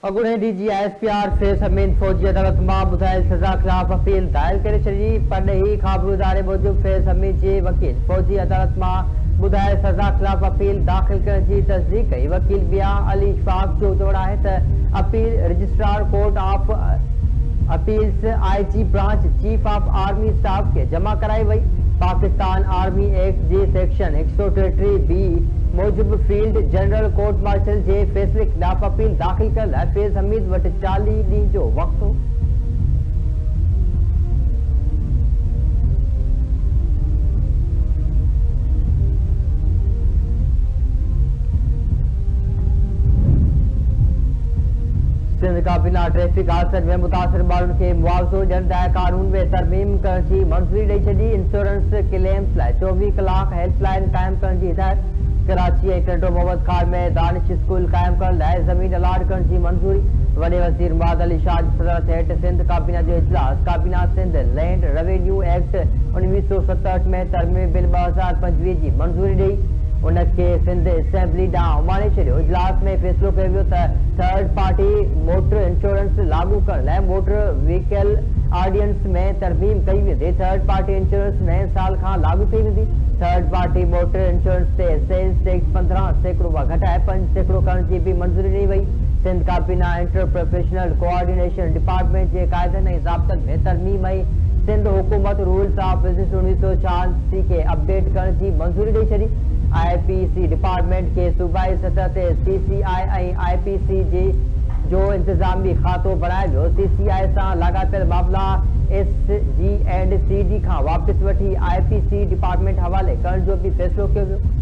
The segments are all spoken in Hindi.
अॻूणे डीजी ISPR फैज़ हमीद फ़ौजी अदालत मां ॿुधायल सज़ा ख़िलाफ़ अपील दायर करे छॾी। परॾेही ख़बरूं इदारे मूजिब फैज़ हमीद जे वकील फ़ौजी अदालत मां ॿुधायल सज़ा ख़िलाफ़ अपील दाख़िल करण जी तस्दीक़ कई। वकील बिया अली इशफाक़ जो चवणु आहे त appeal registrar court of appeals IG branch chief of army staff के जमा कराई वई। पाकिस्तान आर्मी एक्ट जे section 133B Mujib field general court martial जे फ़ैसिले ख़िलाफ़ अपील दाख़िल करण लाइ फैज़ हमीद वटि 40 ॾींहं जो वक़्तु हो। सिंध काबीना ट्रैफिक हादसनि में मुतासिर माण्हुनि खे मुआवज़ो ॾियण लाइ कानून में तरमीम करण जी मंज़ूरी ॾेई छॾी। इंश्योरेंस क्लेम्स लाइ 24 कलाक हेल्पलाइन क़ाइमु करण जी हिदायत। कराची ऐं टंडो मोहम्मद खान में दानिश स्कूल क़ाइमु करण लाइ ज़मीन अलाट करण जी मंज़ूरी। वॾे वज़ीर मुराद अली शाह जी सदरत हेठि सिंध काबीना जो इजलास। काबीना सिंध लैंड रेवेन्यू एक्ट 1967 में तरमीम बिल 2025 जी मंज़ूरी ॾेई उनखे सिंध असेंबली ॾांहुं उमाणे छॾियो। इजलास में फ़ैसिलो कयो वियो त थर्ड पार्टी मोटर इंश्योरेंस लागू करण लाइ मोटर व्हीकल ऑर्डिनेंस में तरमीम कई वेंदी। थर्ड पार्टी इंश्योरेंस नए साल खां लागू कई वेंदी। थर्ड पार्टी मोटर इंश्योरेंस ते सेल्स टैक्स 15% खां घटाए 5% करण जी बि मंज़ूरी ॾेई वई। सिंध काबीना इंटर प्रोफेशनल कोऑर्डिनेशन डिपार्टमेंट जे क़ाइदनि ऐं ज़ाब्तनि में तरमीम ऐं सिंध हुकूमत रूल्स ऑफ बिज़नेस 1986 खे अपडेट करण जी मंज़ूरी ॾेई छॾी। IPC डिपार्टमेंट के सूबाई सतह ते CCI ऐं IPC जो इंतज़ामी खातो बणायो वियो। CCI सां लाॻापियल मामला SG&CD खां वापसि वठी IPC डिपार्टमेंट हवाले करण जो बि फ़ैसिलो कयो वियो।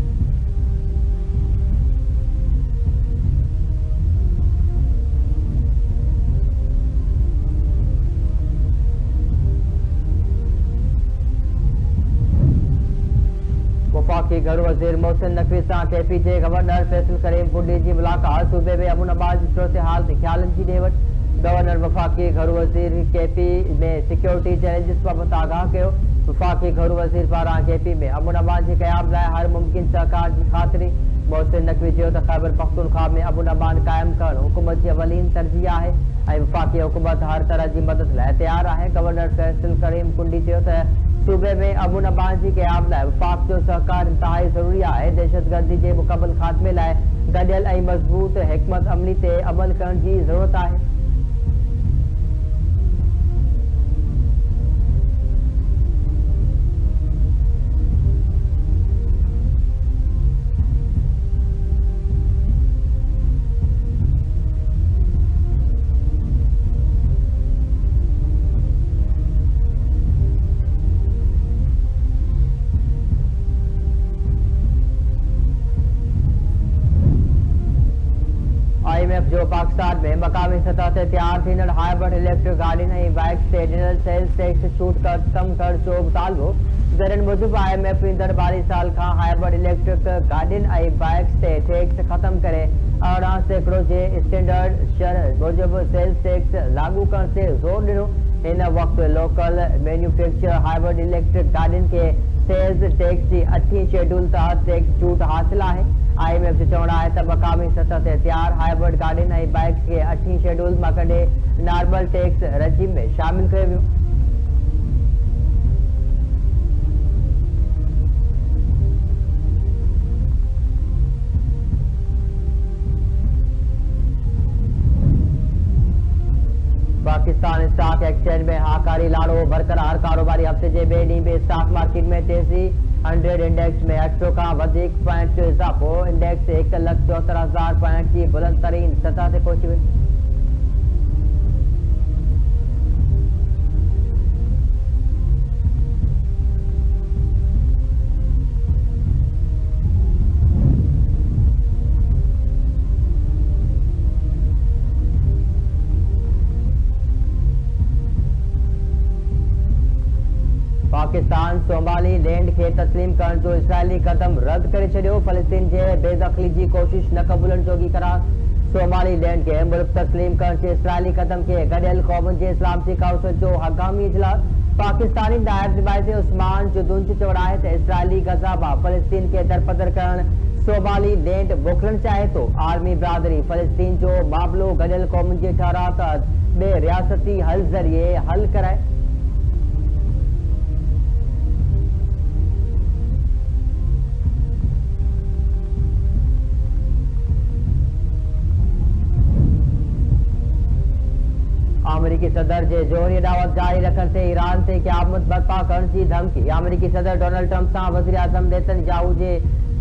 वफाकी घर वज़ीर मोहसिन नकवी सां KP जे गवर्नर फैसल करीम कुंडी जी मुलाक़ात। सूबे में अमन अमान जी सूरत हाल ते ख़्यालनि जी ॾे वठि। गवर्नर वफाकी घर वज़ीर KP में सिक्योरिटी चैलेंजिस बाबति आगाह कयो। वफाकी घर वज़ीर पारां KP में अमन अमान जे क़याम लाइ हर मुमकिन सहकार जी ख़ातिरी। मोहसिन नकवी चयो त ख़ैबर पख्तूनख्वा में अमन अमान क़ाइमु करणु हुकूमत जी अवलीन तरजीह आहे ऐं वफाकी हुकूमत हर तरह जी मदद लाइ तयारु आहे। गवर्नर फैसल करीम कुंडी चयो त सूबे में अमन अमान जी क़याम लाइ वफ़ाक़ जो सहकार इंतहाई ज़रूरी आहे। दहशतगर्दी जे मुकमल ख़ात्मे लाइ गॾियल ऐं मज़बूत हिकमत अमली ते अमल करण जी ज़रूरत आहे। IMF जो पाकिस्तान में मकामी सतह ते तैयार थींदड़ हाइब्रिड इलेक्ट्रिक गाॾियुनि ऐं बाइक्स ते ॾिनल सेल्स टैक्स छूट ख़तमु करण जो मुतालबो। ज़रनि मूजिब IMF ईंदड़ 12 साल खां हाइब्रिड इलेक्ट्रिक गाॾियुनि ऐं बाइक्स ते टैक्स ख़तमु करे 18% जे स्टैंडर्ड शरह मूजिब सेल्स टैक्स लागू करण ते ज़ोर ॾिनो। हिन वक़्तु लोकल मैन्युफैक्चर हाइब्रिड इलेक्ट्रिक गाॾियुनि खे सेल्स टैक्स जी 8हीं शेड्यूल तहत टैक्स छूट हासिल आहे। IMF जो चवणु आहे त मक़ामी सतह ते तैयार हाइब्रिड गाॾियुनि ऐं बाइक्स खे 8हीं शेड्यूल मां कढे नॉर्मल टैक्स रजीम में शामिल कयो वियो। पाकिस्तान स्टॉक एक्सचेंज में हाकारी लाड़ो बरक़रार। कारोबारी हफ़्ते जे ॿिए ॾींहुं बि स्टॉक मार्केट में तेज़ी। 100 इंडेक्स में 800 खां वधीक पॉइंट जो इज़ाफ़ो। इंडेक्स 1,74,000 पॉइंट जी बुलंद तरीन सतह ते पहुची वियो। पाकिस्तान सोमाली लैंड के तस्लीम करण जो इसराइली कदम रद्द करे छॾियो। फ़लस्तीन जे बेदख़ली जी कोशिश न क़बूलण जोगी करार। सोमाली लैंड के मुल्क तस्लीम करण जे इसराइली कदम के गॾियल क़ौमुनि जे इस्लामी काउंसिल जो हंगामी इजलास। पाकिस्तानी नायब निमाइंदे उस्मान जुदुन जो चवणु आहे त इसराइली गज़ा मां फ़लस्तीन के दरपदर करण सोमाली लैंड मोकिलणु चाहे थो। आर्मी बिरादरी फ़लस्तीन जो मामलो गॾियल क़ौमुनि जे ठाराह तहत ॿिए रियासती हल ज़रिए हल कराए। अमरीकी सदर जे जोहरी दावत जारी रखण ते ईरान ते क़यामत बर्पा करण जी धमकी। अमरीकी सदर डोनाल्ड ट्रंप सां वज़ीर आज़म नेतन्याहू जे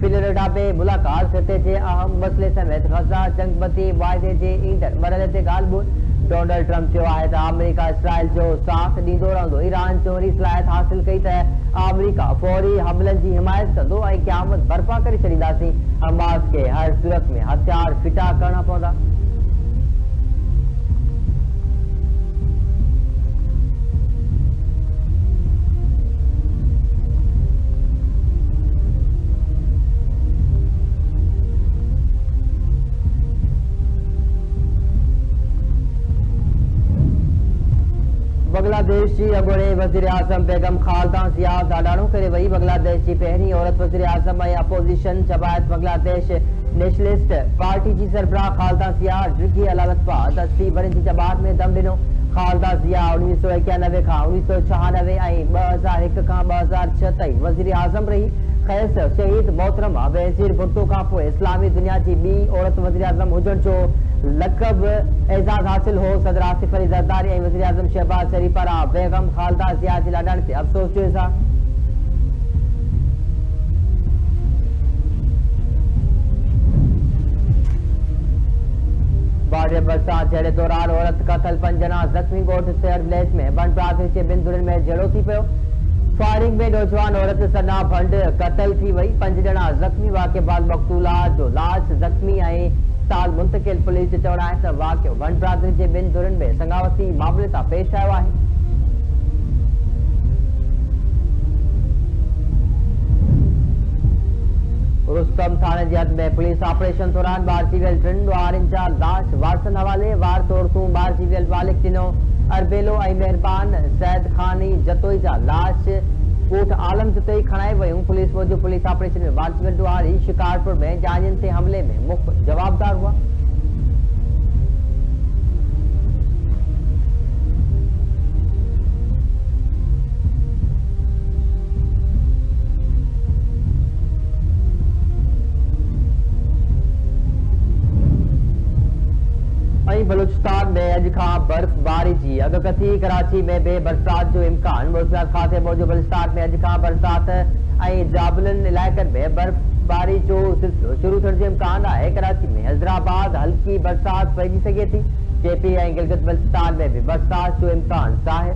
फ्लोरिडा में मुलाकात। ख़िते जे अहम मसइले समेत ग़ज़ा जंगबंदी मुआहिदे जे ईंदड़ मरहले ते ॻाल्हि ॿोल। डोनाल्ड ट्रंप चयो आहे त अमरीका इसराइल जो साथ ॾींदो रहंदो। ईरान जोहरी सलाहियत हासिल कई त अमरीका फौरी हमलनि जी हिमायत कंदो ऐं क़यामत बर्पा करे छॾींदासीं। हमास खे हर सूरत में हथियार फिटा करणा पवंदा। बांग्लादेश की अॻूणे वज़ीर आज़म बेगम ख़ालिदा ज़िया दाड़ाणो करे वई। बांग्लादेश की पहिरीं औरत वज़ीर आज़म ऐं अपोज़िशन जमायत बांग्लादेश नेशनलिस्ट पार्टी की सरबराह ख़ालिदा ज़िया डिघी अलालत बाद 80 वरनि जी जमात में दम ॾिनो। ख़ालिदा ज़िया 1991 खां 1996 ऐं 2001 खां 2006 ताईं वज़ीर आज़म रही। ख़ैस शहीद मोहतरमा बेनज़ीर भुट्टो खां पोइ इस्लामी दुनिया जी ॿी औरत वज़ीर आज़म हुजण जो लक़ब एज़ाज़ हासिल हो। सदर आसिफ अली ज़रदारी ऐं वज़ीर आज़म शहबाज शरीफ पारां बेगम ख़ालिदा ज़िया जे लाॾाण ते अफ़सोस जो इज़हार। बाढ़ बरसात जहिड़े दौरान औरत क़तल 5 ॼणा ज़ख़्मी। ॻोठ सेहर विलेज में वन प्रांत जे ॿिनि धुरनि में झेड़ो थी पियो। फायरिंग में नौजवान औरत सना भंड क़तल थी वई। 5 ॼणा ज़ख़्मी। वाक़े बाद मक़तूला जो लाश ज़ख़्मी ऐं ताल मुंतक़िल। पुलिस जो चवणु आहे त वाक़ियो वन बिरादरी जे ॿिनि धुरनि में संगावती मामले तां पेश आयो आहे। रुस्तम थाने जी हद में पुलिस ऑपरेशन दौरान बारजी वियल 3 ॿारनि जा लाश वारसनि हवाले। वार तोड़तूं बारजी वियल मालिक ॾिनो। अरबेलो ऐं मेहरबान सैद खानी जतोई जा लाश कोट आलम जतोई खणाए वयूं। पुलिस मूजिब पुलिस ऑपरेशन में बारजी वियल ॾुआरी शिकारपुर में जानियुनि ते हमले में मुख्य जवाबदार हुआ। बलूचिस्तान में अॼु खां बर्फबारी जी अॻकथी। कराची में बि बरसात जो इम्कान। मौसमियात खाते मूजिब बलूचिस्तान में अॼु खां बरसात ऐं जाबलनि इलाइक़नि में बर्फबारी जो सिलसिलो शुरू थियण जो इम्कान आहे। कराची में हैदराबाद हल्की बरसात पइजी सघे थी। केपी ऐं गिलगित बल्तिस्तान में भी बरसात जो इम्कान ज़ाहिर।